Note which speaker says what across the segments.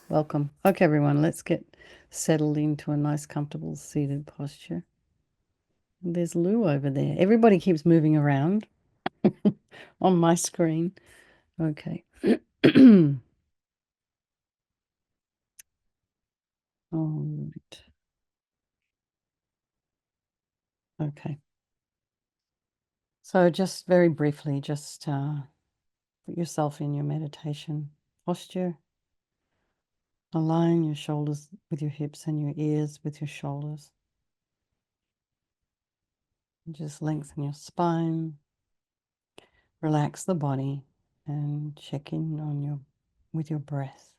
Speaker 1: Welcome. Okay, everyone, let's get settled into a nice, comfortable seated posture. There's Lou over there. Everybody keeps moving around on my screen. Okay. All right. Okay. So just very briefly, just put yourself in your meditation posture. Align your shoulders with your hips and your ears with your shoulders. Just lengthen your spine. Relax the body and check in on with your breath.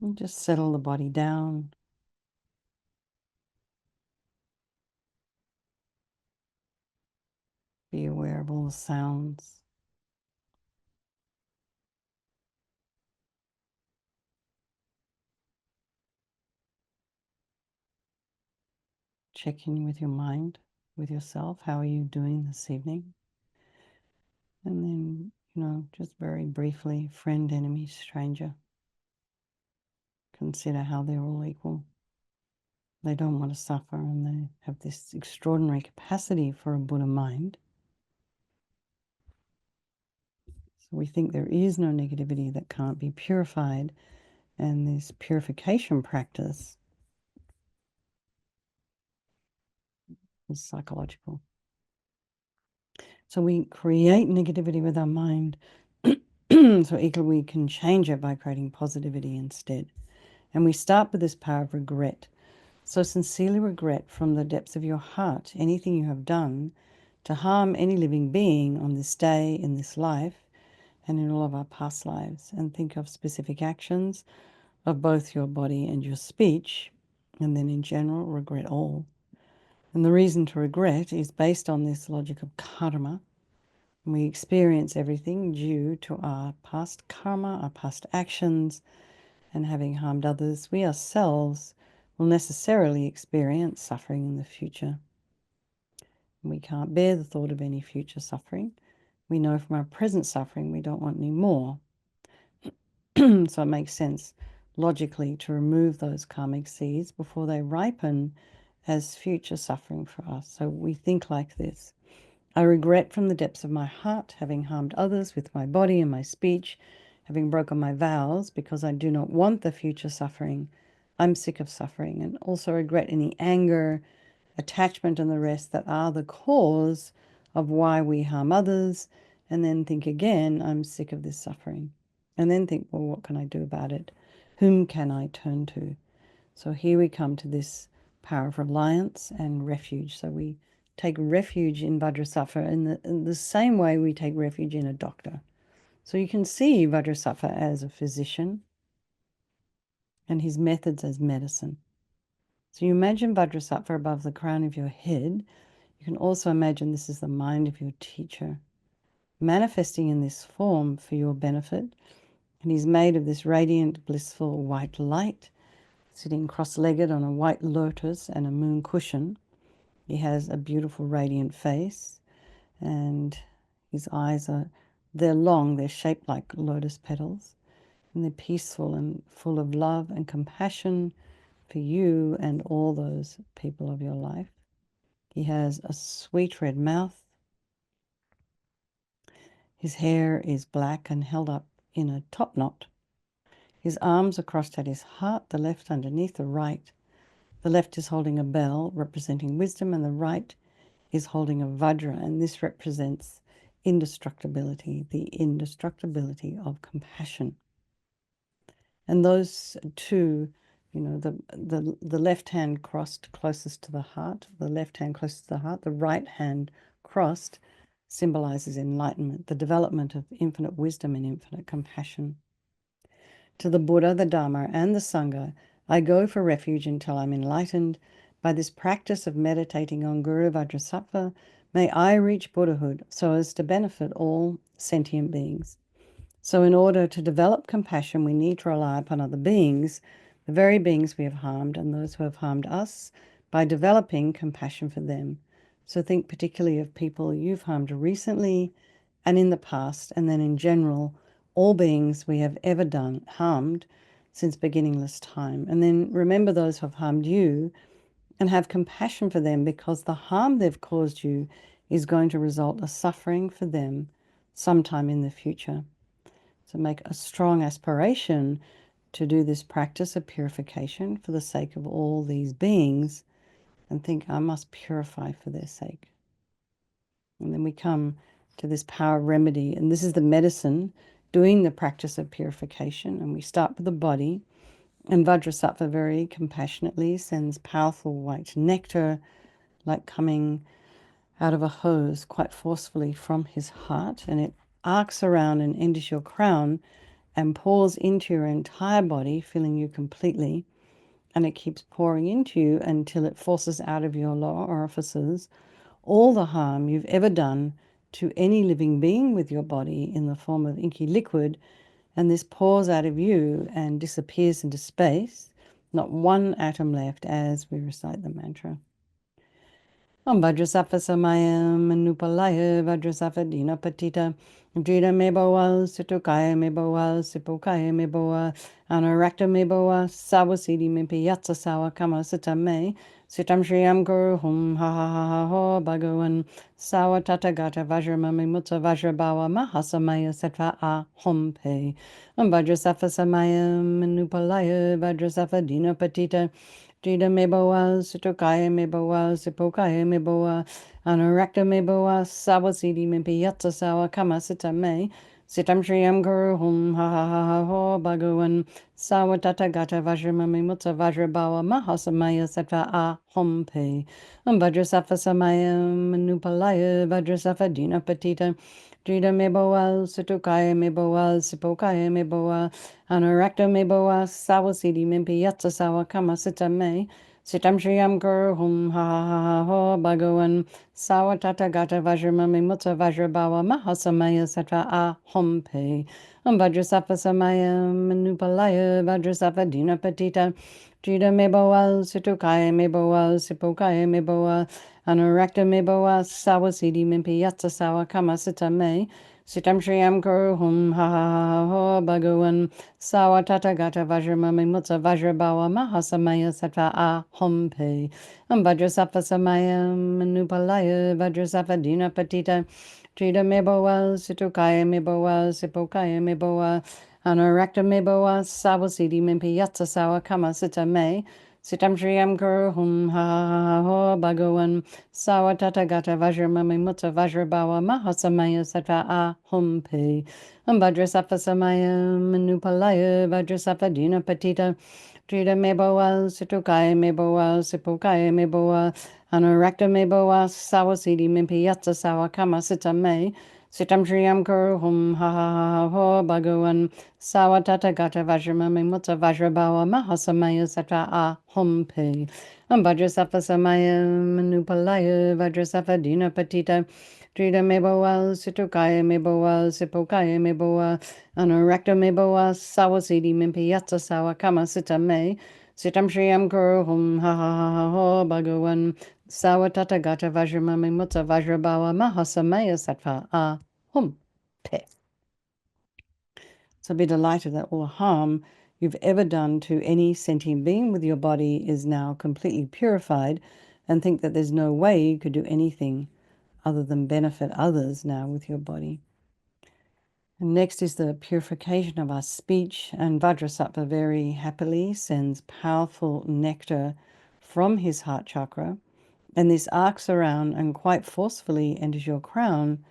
Speaker 1: And just settle the body down. Be aware of all the sounds. Check in with your mind, with yourself. How are you doing this evening? And then, just very briefly, friend, enemy, stranger. Consider how they're all equal. They don't want to suffer, and they have this extraordinary capacity for a Buddha mind. So we think there is no negativity that can't be purified, and this purification practice is psychological. So we create negativity with our mind, so equally we can change it by creating positivity instead. And we start with this power of regret. So sincerely regret from the depths of your heart anything you have done to harm any living being on this day, in this life, and in all of our past lives. And think of specific actions of both your body and your speech, and then in general, regret all. And the reason to regret is based on this logic of karma. We experience everything due to our past karma, our past actions, and having harmed others. We ourselves will necessarily experience suffering in the future. We can't bear the thought of any future suffering. We know from our present suffering we don't want any more. So it makes sense logically to remove those karmic seeds before they ripen as future suffering for us. So we think like this. I regret from the depths of my heart having harmed others with my body and my speech, having broken my vows because I do not want the future suffering. I'm sick of suffering, and also regret any anger, attachment, and the rest that are the cause of why we harm others, and then think again, I'm sick of this suffering. And then think, well, what can I do about it? Whom can I turn to? So here we come to this power of reliance and refuge. So we take refuge in Vajrasattva in the same way we take refuge in a doctor. So you can see Vajrasattva as a physician and his methods as medicine. So you imagine Vajrasattva above the crown of your head. You can also imagine this is the mind of your teacher, manifesting in this form for your benefit. And he's made of this radiant, blissful white light, sitting cross-legged on a white lotus and a moon cushion. He has a beautiful, radiant face, and his eyes they're long, they're shaped like lotus petals, and they're peaceful and full of love and compassion for you and all those people of your life. He has a sweet red mouth. His hair is black and held up in a top knot. His arms are crossed at his heart, the left underneath the right. The left is holding a bell representing wisdom, and the right is holding a vajra, and this represents indestructibility, the indestructibility of compassion. And those two, the left hand crossed closest to the heart, the right hand crossed symbolizes enlightenment, the development of infinite wisdom and infinite compassion. To the Buddha, the Dharma, and the Sangha, I go for refuge until I'm enlightened. By this practice of meditating on Guru Vajrasattva, may I reach Buddhahood so as to benefit all sentient beings. So in order to develop compassion, we need to rely upon other beings, the very beings we have harmed and those who have harmed us, by developing compassion for them. So think particularly of people you've harmed recently and in the past, and then in general, all beings we have ever done harmed since beginningless time. And then remember those who have harmed you and have compassion for them, because the harm they've caused you is going to result in suffering for them sometime in the future. So make a strong aspiration to do this practice of purification for the sake of all these beings, and think, I must purify for their sake. And then we come to this power remedy, and this is the medicine doing the practice of purification. And we start with the body, and Vajrasattva very compassionately sends powerful white nectar, like coming out of a hose quite forcefully from his heart, and it arcs around and enters your crown and pours into your entire body, filling you completely. And it keeps pouring into you until it forces out of your lower orifices all the harm you've ever done to any living being with your body in the form of inky liquid. And this pours out of you and disappears into space, not one atom left, as we recite the mantra. Om Vajrasattva Samayam Nupalaya Vajrasattva Dina Patita Drita Meboa Situkaya Meboa Sipokaya Meboa Anarakta Meboa Sawasidi Mimpiyatsa Sawa Kama Sitame Sitam Shriyam Guru Hum Ha Ha Ha Ha Ho Bhagavan Sawa Tatagata Vajramami Mutta Vajrabawa Mahasamaya Sattva A Hom Pe Om Vajrasattva Samayam Nupalaya Vajrasattva Dina Patita Drita Meboa, Situkaya Meboa, Sipokaya Meboa, Anarakta Meboa, Sawasidi Mimpiyatsa Sawa Kama Sitame, Sitam Shriyam Guru Hum Ha Ha Ha Ha Ho Bhagavan Sawa Tatagata Vajramami Mutta Vajrabawa Mahasamaya Sattva A Hom Pe Vajrasattva Samayam Nupalaya Vajrasattva Dina Patita Drita Meboa, Situkaya Meboa, Sipokaya Meboa, Anarakta Meboa, Sawasidi Mimpiyatsa Sawa Kama Sitame, Sitam Shriyam Guru Hum Ha Ha Ha Ha Ho Bhagavan Sawa Tatagata Vajramami Mutta Vajrabawa Mahasamaya Sattva A Hom Pe Vajrasattva Samayam Nupalaya Vajrasattva Dina Patita Drita Meboa, Situkaya Meboa, Sipokaya Meboa, Anarakta Meboa, Sawasidi Mimpiyatsa Sawa Kama Sitame, Sitam Shriyam Guru Hum Ha Ha Ha Ho Bhagavan Sawa Tatagata Vajramami Mutta Vajrabawa Mahasamaya Sattva A Hom Pe Vajrasattva Samayam Nupalaya Vajrasattva Dina Patita Drita Meboa, Situkaya Meboa, Sipokaya Meboa, Anarakta Meboa, Sawasidi Mimpiyatsa Sawa Kama Sitame, Sitam Shriyam Guru Hum Ha Ha Ha Ho Bhagavan Sawa Tatagata Vajramami Mutta Vajrabawa Mahasamaya Sattva A Hom Pe Vajrasattva Samayam Nupalaya Vajrasattva Dina Patita Drita Meboa, Situkaya Meboa, Sipokaya Meboa, Anarakta Meboa, Sawasidi Mimpiyatsa Sawa Kama Sitame, Sitam Shriyam Guru Hum Ha Ha Ha Ho Bhagavan Sawa Tatagata Vajramami Mutta Vajrabawa Mahasamaya Sattva A Hom Pe Vajrasattva Samayam Nupalaya Vajrasattva Dina Patita Drita Meboa, Situkaya Meboa, Sipokaya Meboa, Anarakta Meboa, Sawasidi Mimpiyatsa Sawa Kama Sitame, Sitam Shriyam Guru Hum Ha Ha Ha Ha Ho Bhagavan Sawa Tatagata Vajramami Mutta Vajrabawa Mahasamaya Sattva A Hum Pe. So be delighted that all harm you've ever done to any sentient being with your body is now completely purified, and think that there's no way you could do anything other than benefit others now with your body. And next is the purification of our speech, and Vajrasattva very happily sends powerful nectar from his heart chakra, and this arcs around and quite forcefully enters your crown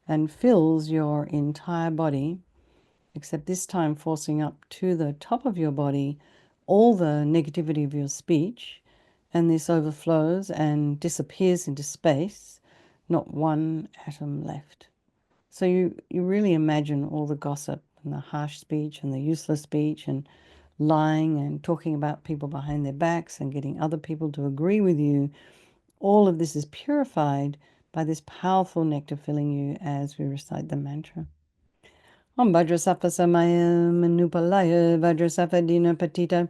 Speaker 1: and fills your entire body, except this time forcing up to the top of your body all the negativity of your speech, and this overflows and disappears into space, not one atom left. So you really imagine all the gossip and the harsh speech and the useless speech and lying and talking about people behind their backs and getting other people to agree with you. All of this is purified by this powerful nectar filling you as we recite the mantra. Om Vajrasattva Samayam Nupalaya Vajrasattva Dina Patita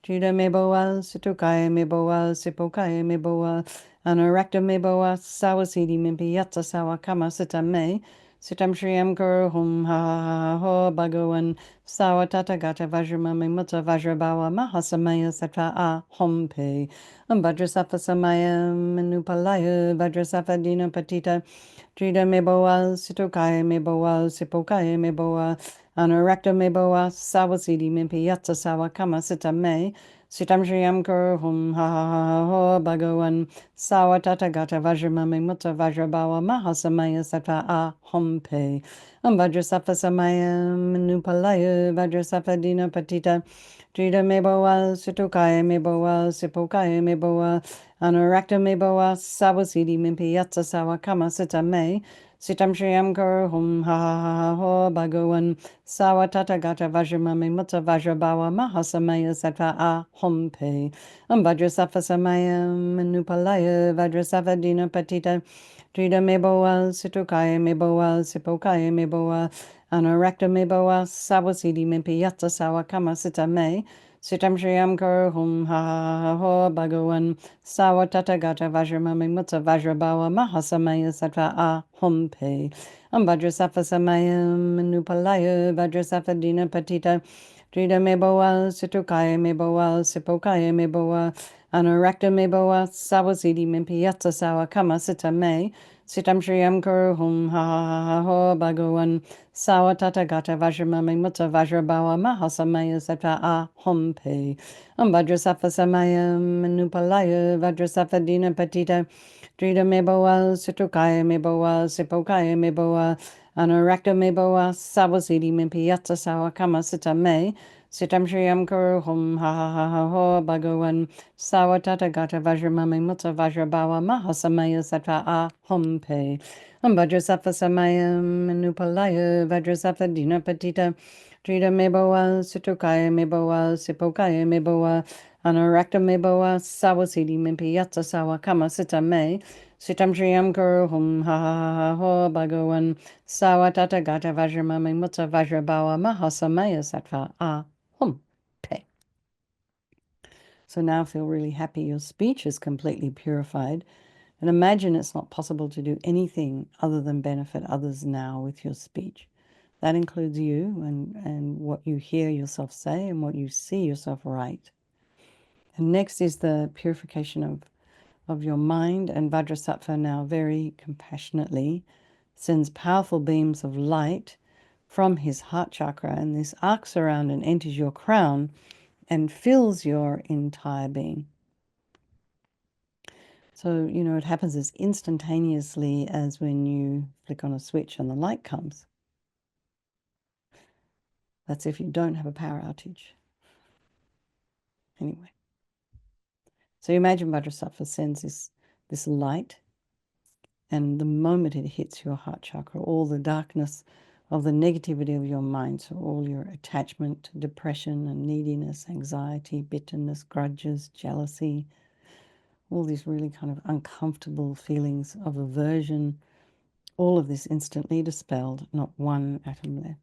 Speaker 1: Drita Meboa, Situkaya Meboa, Sipokaya Meboa, Anarakta Meboa, Sawasidi Mimpiyatsa Sawa Kama Sitame, Sitam Shriyam Guru Hum Ha Ha Ho Bhagavan Sawatata Gata Vajramami Mutta Vajrabawa Mahasamaya Sattva A Hom Pe Vajrasafa Samaya Manupalaya Vajrasafa Dina Patita Trida Meboa Sitokaya Meboa Sipokaya Meboa Anurakta Meboa Sawasidi Mimpi Yatsa Sawa Kama Sita Me Sitam Shriyam Guru Hum Ha Ha Ha Ho Bhagavan Sawatata Gata Vajramami Mutta Vajrabawa Mahasamaya Sattva A Hom Pe Vajrasafa Samaya Manupalaya Vajrasafa Dina Patita Trida Meboa Sitokaya Meboa Sipokaya Meboa Anurakta Meboa Sawasidi Mimpi Yatsa Sawa Kama Sita Me Sitam Shriyam Guru Hum Ha Ha Ha Ho Bhagavan Sawatata Gata Vajramami Mutta Vajrabawa Mahasamaya Sattva A Hom Pe Vajrasafa Samaya Manupalaya Vajrasafa Dina Patita Trida Meboa Situkaya Meboa Sipokaya Meboa Anurakta Meboa Sawasidi Mimpi Yatsa Sawa Kama Sita Me Sitam Shriyam Guru Hum Ha Ha Ha Ho Bhagavan Sawatata Gata Vajramami Mutta Vajrabawa Mahasamaya Sattva A Hom Pe Vajrasafa Samaya Manupalaya Vajrasafa Dina Patita Trida Meboa Situkaya Meboa Sipokaya Meboa Anurakta Meboa Sawasidi Mimpi Yatsa Sawa Kama Sita Me Sitam Shriyam Guru Hum Ha Ha Ha Ho Bhagavan Sawatata Gata Vajramami Mutta Vajrabawa Mahasamaya Sattva A Hom Pe Vajrasafa Samaya Manupalaya Vajrasafa Dina Patita Trida Meboa Situkaya Meboa Sipokaya Meboa Anurakta Meboa Sawasidi Mimpi Yatsa Sawa Kama Sita Me Sitam Shriyam Guru Hum Ha Ha Ha Ha Ho Bhagavan Sawatata Gata Vajramami Mutta Vajrabawa Mahasamaya Sattva A Hom Pe Vajrasafa Samaya Manupalaya Vajrasafa Dina Patita Trida Meboa Situkaya Meboa Sipokaya Meboa Anurakta Meboa Sawasidi Mimpi Yatsa Sawa Kama Sita Me Sitam Shriyam Guru Hum Ha Ha Ha Ha Ho Bhagavan Sawatata Gata Vajramami Mutta Vajrabawa Mahasamaya Sattva A Hom Pe. So now feel really happy your speech is completely purified. And imagine it's not possible to do anything other than benefit others now with your speech. That includes you and what you hear yourself say and what you see yourself write. And next is the purification of your mind. And Vajrasattva now very compassionately sends powerful beams of light from his heart chakra, and this arcs around and enters your crown and fills your entire being. So, it happens as instantaneously as when you flick on a switch and the light comes. That's if you don't have a power outage. Anyway. So you imagine Vajrasattva sends this light, and the moment it hits your heart chakra, all the darkness of the negativity of your mind, so all your attachment, depression and neediness, anxiety, bitterness, grudges, jealousy, all these really kind of uncomfortable feelings of aversion, all of this instantly dispelled, not one atom left.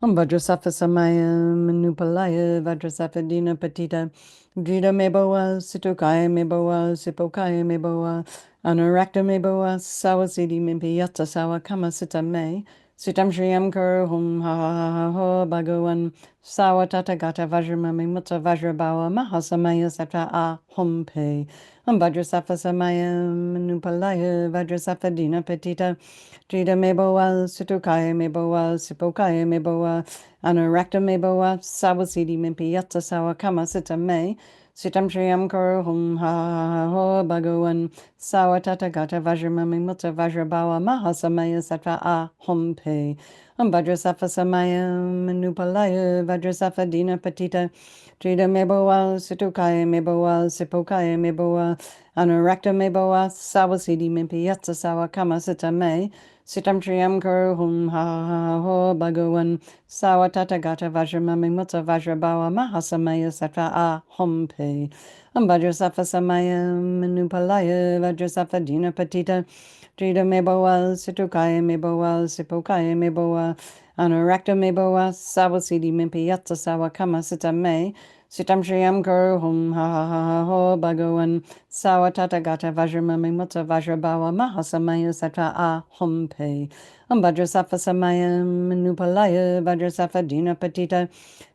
Speaker 1: Vajrasattva Samaya Manupalaya Vajrasattva Dina Patita Drida Meboa Situkaya Meboa Sipokaya Meboa Anurakta Meboa Sawasidi Mimpi Yatsa Sawa Kama Sita Me Sitam Shriyam Guru Hum Ha Ha Ha Ho Bhagavan Sawatata Gata Vajramami Mutta Vajrabawa Mahasamaya Sattva A Hom Pe Vajrasattva Samaya Manupalaya Vajrasattva Dina Patita Trida Meboa Situkaya Meboa Sipokaya Meboa Anurakta Meboa Sawasidi Mimpi Yatsa Sawa Kama Sita Me Sitam Shriyam Guru Hum Ha Ha Ha Ho Bhagavan Sawatata Gata Vajramami Mutta Vajrabawa Mahasamaya Sattva A Hom Pe Vajrasattva Samaya Manupalaya Vajrasattva Dina Patita Trida Meboa Situkaya Meboa Sipokaya Meboa Anurakta Meboa Sawasidi Mimpi Yatsa Sawa Kama Sita Me Sitam Shriyam Guru Hum Ha Ha Ha Ho Bhagavan Sawatata Gata Vajramami Mutta Vajrabawa Mahasamaya Sattva A Hom Pe Vajrasattva Samaya Manupalaya Vajrasattva Dina Patita Trida Meboa Situkaya Meboa Sipokaya Meboa Anurakta Meboa Sawasidi Mimpi Yatsa Sawa Kama Sita Me Sitam Shriyam Guru Hum Ha Ha Ha Ho Bhagavan Sawa Tata Gata Vajramami Mutta Vajrabawa Mahasamaya Satra Ahum Pe. Vajrasafa Samayam Nupalaya Vajrasafa Dina Patita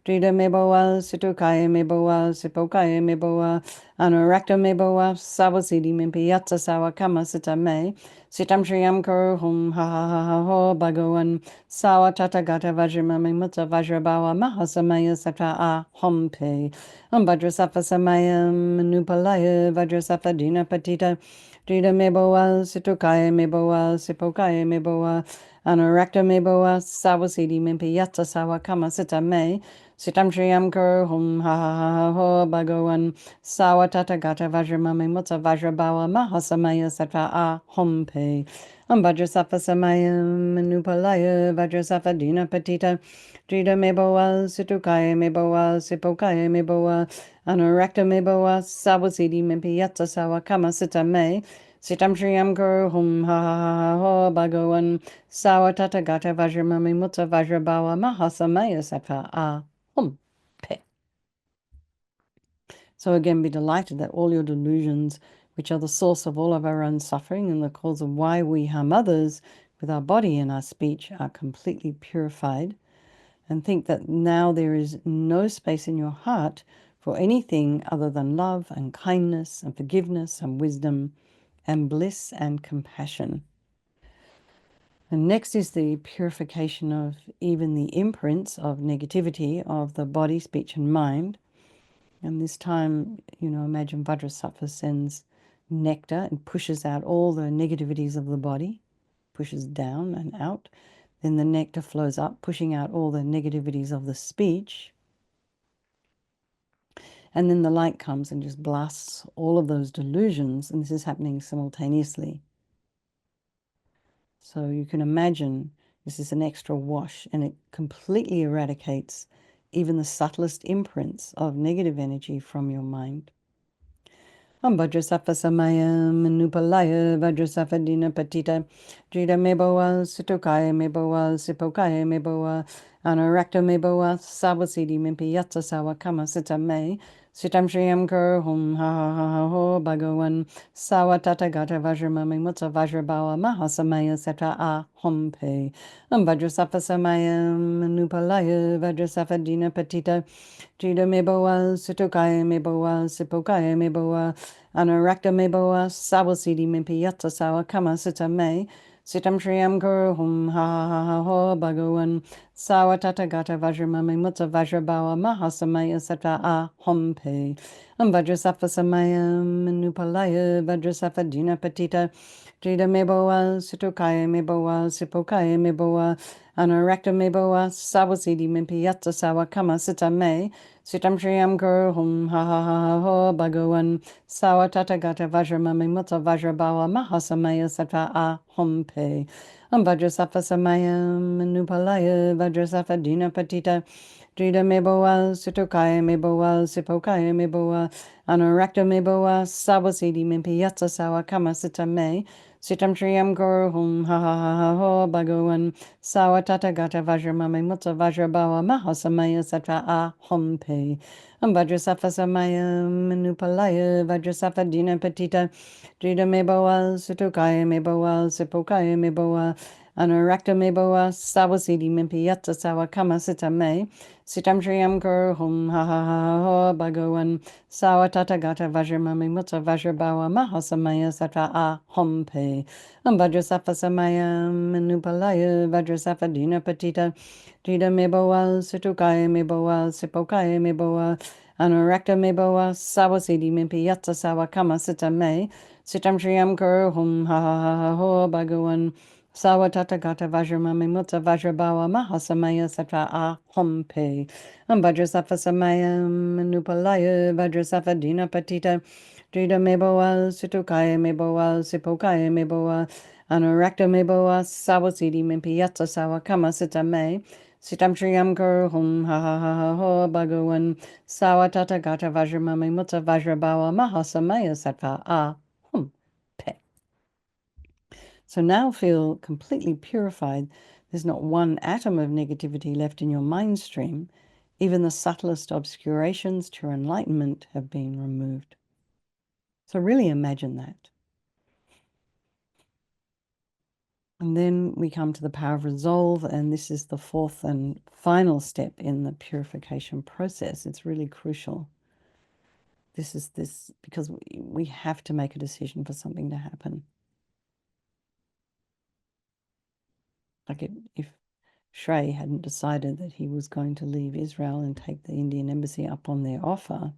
Speaker 1: Drida Meboa Situkaya Meboa Sipokaya Meboa Anurakta Meboa Sawasidi Mimpi Yatsa Sawa Kama Sita Me Sitam Shriyam Kuru Hum Ha Ha Ha Ha Ho Bhagawan Sawa Tata Gata Vajramami Mutta Vajrabawa Mahasamaya Satra Ahum Pe. Vajrasafa Samayam Nupalaya Vajrasafa Dina Patita Drida Meboa Situkaya Meboa Sipokaya Meboa Anurakta Meboa Sawasidi Mimpi Yatsa Sawa Kama Sita Me Sitam Shriyam Kuru Hum Ha Ha Ha Ha Ho Bhagawan Sawa Tata Gata Vajramami Mutta Vajrabawa Mahasamaya Satra Ahum Pe. Vajrasafa Samayam Nupalaya Vajrasafa Dina Patita Drida Meboa Situkaya Meboa Sipokaya Meboa Anurakta Meboa Sawasidi Mimpi Yatsa Sawa Kama Sita Me Sitam Shriyam Kuru Hum Ha Ha Ha Ha Ho Bhagawan Sawa Tata Gata Vajramami Mutta Vajrabawa Mahasamaya Satra Ahum Pe. So again, be delighted that all your delusions, which are the source of all of our own suffering and the cause of why we harm others with our body and our speech, are completely purified. And think that now there is no space in your heart for anything other than love and kindness and forgiveness and wisdom and bliss and compassion. And next is the purification of even the imprints of negativity of the body, speech, and mind. And this time, imagine Vajrasattva sends nectar and pushes out all the negativities of the body, pushes down and out. Then the nectar flows up, pushing out all the negativities of the speech. And then the light comes and just blasts all of those delusions, and this is happening simultaneously. So you can imagine this is an extra wash, and it completely eradicates even the subtlest imprints of negative energy from your mind. Vajrasattva Samayam Nupalaya Vajrasattva Dina Patita Drida Meboa Situkaya Meboa Sipokaya Meboa Anurakta Meboa Sawasidi Mimpi Yatsa Sawa Kama Sita Me Sitam Shriyam Kuru Hum Ha Ha Ha Ha Ho Bhagawan Sawa Tata Gata Vajramami Mutta Vajrabawa Mahasamaya Satra Ahum Pe. Vajrasattva Samayam Nupalaya Vajrasattva Dina Patita Drida Meboa Situkaya Meboa Sipokaya Meboa Anurakta Meboa Sawasidi Mimpi Yatsa Sawa Kama Sita Me Sitam Shriyam Kuru Hum Ha Ha Ha Ha Ho Bhagawan Sawa Tata Gata Vajramami Mutta Vajrabawa Mahasamaya Satra Ahum Pe. Vajrasattva Samayam Nupalaya Vajrasattva Dina Patita Drida Meboa Situkaya Meboa Sipokaya Meboa Anurakta Meboa Sawasidi Mimpi Yatsa Sawa Kama Sita Me Sitam Shriyam Kuru Hum Ha Ha Ha Ha Ho Bhagawan Sawa Tata Gata Vajramami Mutta Vajrabawa Mahasamaya Satra Ahum Pe. Vajrasattva Samayam Nupalaya Vajrasattva Dina Patita Drida Meboa Situkaya Meboa Sipokaya Meboa Anurakta Meboa Sawasidi Mimpi Yatsa Sawa Kama Sita Me Sitam Shriyam Kuru Hum Ha Ha Ha Ha Ho Bhagawan Sawa Tata Gata Vajramami Mutta Vajrabawa Mahasamaya Satra Ahum Pe. Vajrasattva Samayam Nupalaya Vajrasattva Dina Patita Drida Meboa Situkaya Meboa Sipokaya Meboa Anurakta Meboa Sawasidi Mimpi Yatsa Sawa Kama Sita Me Sitam Shriyam Kuru Hum Ha Ha Ha Ha Ho Bhagawan Sawa Tata Gata Vajramami Mutta Vajrabawa Mahasamaya Satra Ahum Pe. Vajrasattva Samayam Nupalaya Vajrasattva Dina Patita Drida Meboa Situkaya Meboa Sipokaya Meboa Anurakta Meboa Sawasidi Mimpi Yatsa Sawa Kama Sita Me Sitam Shriyam Kuru Hum Ha Ha Ha Ha Ho Bhagawan Sawa Tata Gata Vajramami Mutta Vajrabawa Mahasamaya Satra Ahum Pe. Vajrasattva Samayam Nupalaya Vajrasattva Dina Patita Drida Meboa Situkaya Meboa Sipokaya Meboa Anurakta Meboa Sawasidi Mimpi Yatsa Sawa Kama Sita Me Sitam Shriyam Kuru Hum Ha Ha Ha Ha Ho Bhagawan Sawa Tata Gata Vajramami Mutta Vajrabawa Mahasamaya Satra Ahum Pe. So now feel completely purified. There's not one atom of negativity left in your mind stream. Even the subtlest obscurations to enlightenment have been removed. So really imagine that. And then we come to the power of resolve, and this is the fourth and final step in the purification process. It's really crucial. This is because we have to make a decision for something to happen. Like if Shrey hadn't decided that he was going to leave Israel and take the Indian embassy up on their offer,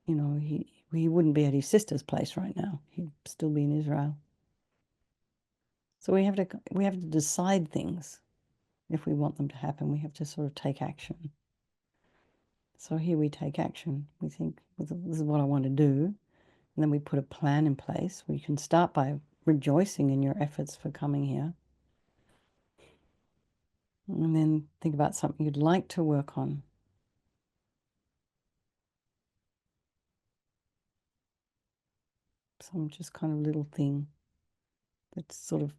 Speaker 1: you know, he wouldn't be at his sister's place right now. He'd still be in Israel. So we have to decide things. If we want them to happen, we have to sort of take action. So here we take action. We think, this is what I want to do. And then we put a plan in place. We can start by rejoicing in your efforts for coming here. And then think about something you'd like to work on. Some just kind of little thing that sort of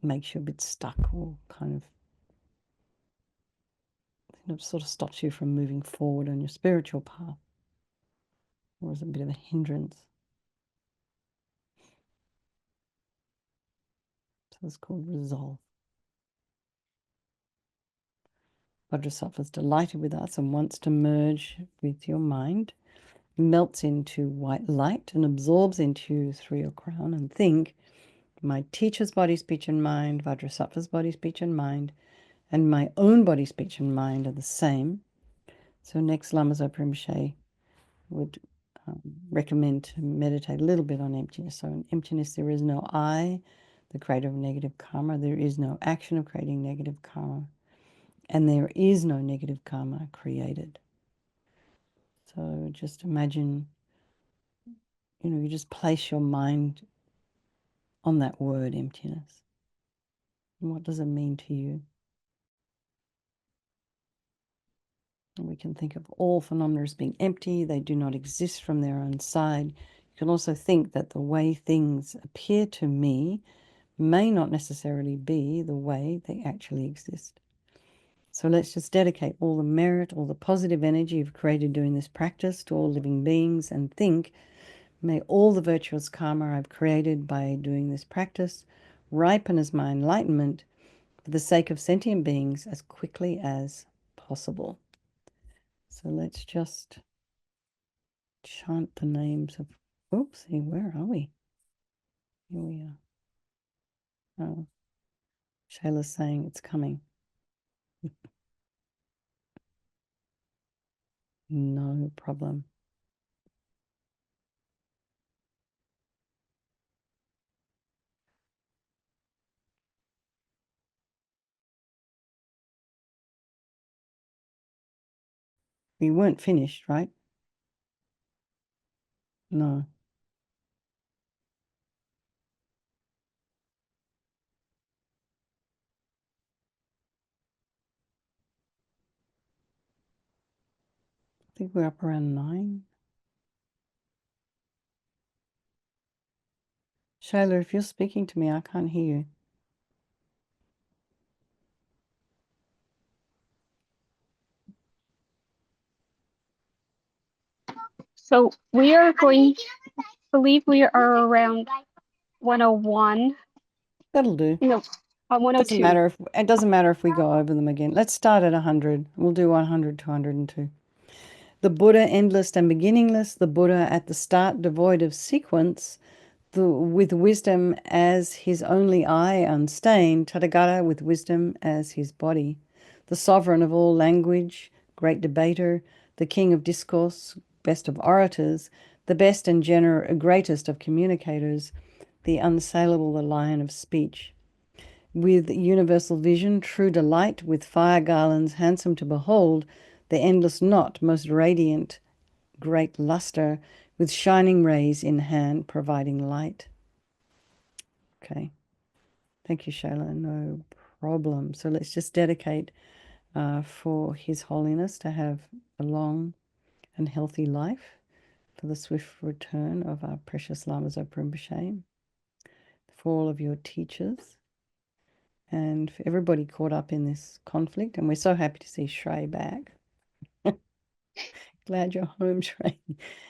Speaker 1: makes you a bit stuck, or kind of sort of stops you from moving forward on your spiritual path, or is a bit of a hindrance. So it's called resolve. Vajrasattva is delighted with us and wants to merge with your mind, melts into white light and absorbs into you through your crown. And think, my teacher's body, speech, and mind, Vajrasattva's body, speech, and mind, and my own body, speech, and mind are the same. So next Lama Zopa Rinpoche would recommend to meditate a little bit on emptiness. So in emptiness, there is no I, the creator of negative karma. There is no action of creating negative karma. And there is no negative karma created. So just imagine, you just place your mind on that word, emptiness. And what does it mean to you? And we can think of all phenomena as being empty. They do not exist from their own side. You can also think that the way things appear to me may not necessarily be the way they actually exist. So let's just dedicate all the merit, all the positive energy you've created doing this practice to all living beings, and think, may all the virtuous karma I've created by doing this practice ripen as my enlightenment for the sake of sentient beings as quickly as possible. So let's just chant the names of, oopsie, where are we? Here we are. Oh, Shayla's saying it's coming. No problem. We weren't finished, right? No. I think we're up around 9. Shayla, if you're speaking to me, I can't hear you.
Speaker 2: So we are going, believe we are around 101.
Speaker 1: That'll do.
Speaker 2: No, 102.
Speaker 1: It doesn't matter if we go over them again. Let's start at 100. We'll do 100 to 102. The Buddha, endless and beginningless, the Buddha at the start, devoid of sequence, with wisdom as his only eye, unstained, Tathagata with wisdom as his body, the sovereign of all language, great debater, the king of discourse, best of orators, the best and greatest of communicators, the unassailable, the lion of speech. With universal vision, true delight, with fire garlands handsome to behold, the endless knot, most radiant, great luster, with shining rays in hand, providing light. Okay. Thank you, Shayla. No problem. So let's just dedicate for His Holiness to have a long and healthy life, for the swift return of our precious Lama Zopa Rinpoche, for all of your teachers, and for everybody caught up in this conflict. And we're so happy to see Shrey back. Glad you're home, Shrey.